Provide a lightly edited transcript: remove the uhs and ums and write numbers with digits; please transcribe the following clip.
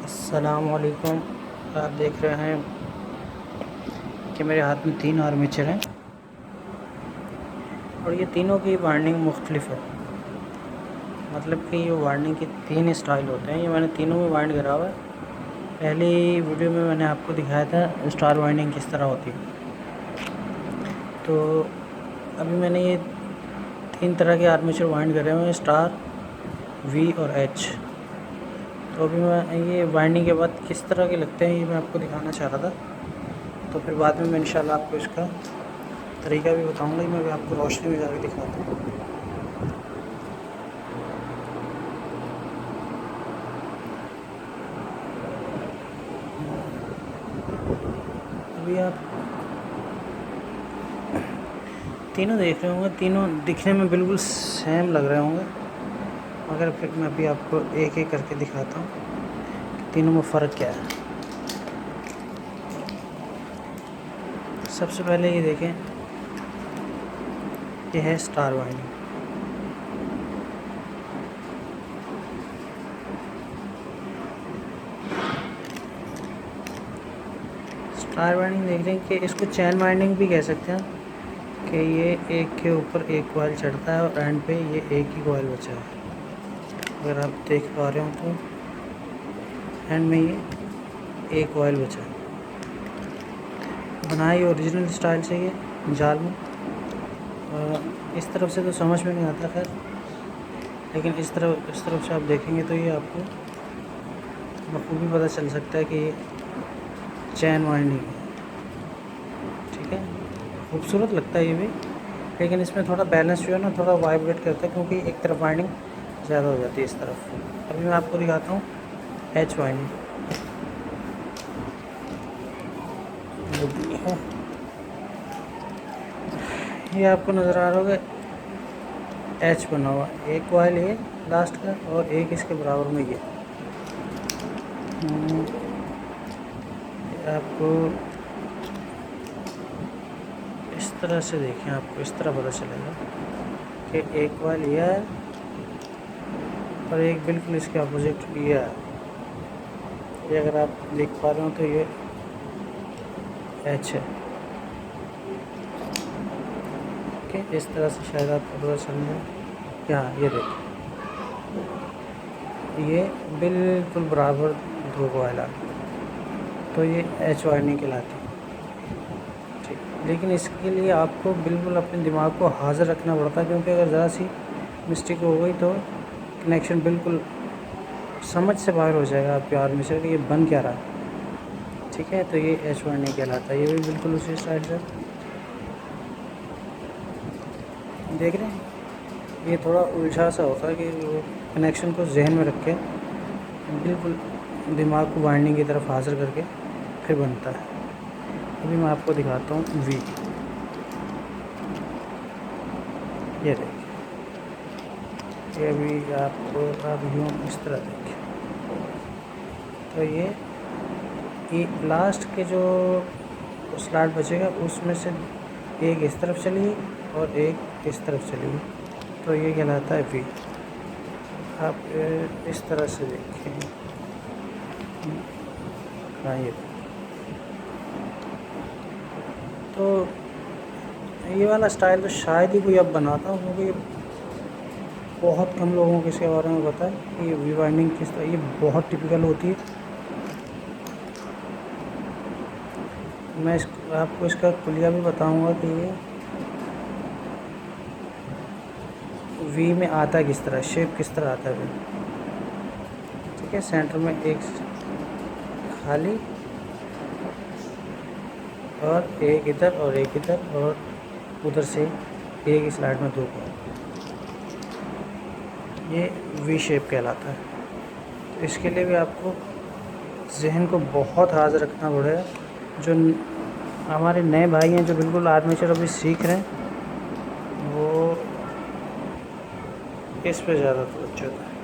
अस्सलामुअलैकुम। आप देख रहे हैं कि मेरे हाथ में 3 आर्मेचर हैं और ये तीनों की वाइंडिंग मुख्तलिफ है। मतलब कि ये वाइंडिंग के 3 स्टाइल होते हैं। ये मैंने तीनों में वाइंड करा हुआ है। पहली वीडियो में मैंने आपको दिखाया था स्टार वाइंडिंग किस तरह होती है। तो अभी मैंने ये 3 तरह के आर्मेचर वाइंड करे हुए हैं, स्टार, वी और एच। तो अभी मैं ये वाइंडिंग के बाद किस तरह के लगते हैं ये मैं आपको दिखाना चाह रहा था। तो फिर बाद में मैं इंशाल्लाह आपको इसका तरीका भी बताऊंगा। मैं भी आपको रोशनी में जाकर दिखाता हूँ। अभी आप तीनों देख रहे होंगे, तीनों दिखने में बिल्कुल सेम लग रहे होंगे, मगर फिर मैं अभी आपको एक एक करके दिखाता हूँ कि तीनों में फ़र्क क्या है। सबसे पहले ये देखें, ये है स्टार वाइंडिंग। स्टार वाइंडिंग देख रहे हैं कि इसको चैन वाइंडिंग भी कह सकते हैं, कि ये एक के ऊपर एक कॉइल चढ़ता है और एंड पे ये एक ही कॉइल बचा है। अगर आप देख पा रहे हो तो एंड में ये एक कॉइल बचा है। बनाई ओरिजिनल स्टाइल से ये जाल में, इस तरफ से तो समझ में नहीं आता खैर, लेकिन इस तरफ से आप देखेंगे तो ये आपको बखूबी पता चल सकता है कि ये चैन वाइंडिंग है। ठीक है, खूबसूरत लगता है ये भी, लेकिन इसमें थोड़ा बैलेंस जो है ना थोड़ा वाइब्रेट करता है, क्योंकि एक तरफ वाइंडिंग ज़्यादा हो जाती है इस तरफ। अभी मैं आपको दिखाता हूँ एच वाइंडिंग। ये आपको नज़र आ रहा होगा एच बना हुआ, एक कॉइल ये लास्ट का और एक इसके बराबर में ये। आपको इस तरह से देखें, आपको इस तरह पता चलेगा कि एक कॉइल ये है और एक बिल्कुल इसके अपोजिट ये है। ये अगर आप देख पा रहे हो तो ये एच है। ओके, इस तरह से शायद आपको पता चल जाए। यहाँ ये देखिए, ये बिल्कुल बराबर 2 कॉइल आ, तो ये एच वाइंडिंग कहलाती है। ठीक, लेकिन इसके लिए आपको बिल्कुल अपने दिमाग को हाज़िर रखना पड़ता है, क्योंकि अगर ज़रा सी मिस्टेक हो गई तो कनेक्शन बिल्कुल समझ से बाहर हो जाएगा आपके आर्मेचर कि ये बन क्या रहा है। ठीक है, तो ये एच वाइंडिंग कहलाता है। ये भी बिल्कुल उसी स्टाइल से देख रहे हैं। ये थोड़ा उलझा सा होता है कि वो कनेक्शन को जहन में रख के बिल्कुल दिमाग को वाइंडिंग की तरफ हाजिर करके फिर बनता है। अभी मैं आपको दिखाता हूँ वी। ये देखिए, ये अभी आपको आप यूँ इस तरह देखिए, तो ये लास्ट के जो स्लॉट बचेगा उसमें से एक इस तरफ चली और एक इस तरफ चली, तो ये कहलाता है वी। आप इस तरह से देखिए। हाँ, ये तो ये वाला स्टाइल तो शायद ही कोई अब बनाता हूँ, क्योंकि बहुत कम लोगों को इसके बारे में पता है कि वी वाइंडिंग किस तरह, ये बहुत टिपिकल होती है। मैं आपको इसका कुलिया भी बताऊंगा कि ये वी में आता है किस तरह, शेप किस तरह आता है वी। ठीक है, सेंटर में एक खाली और एक इधर और एक इधर और उधर से एक स्लाइड में 2 को, ये वी शेप कहलाता है। तो इसके लिए भी आपको जहन को बहुत हाज़िर रखना पड़ेगा। जो हमारे नए भाई हैं जो बिल्कुल आर्मेचर अभी सीख रहे हैं, वो इस पे ज़्यादा तवज्जो दें।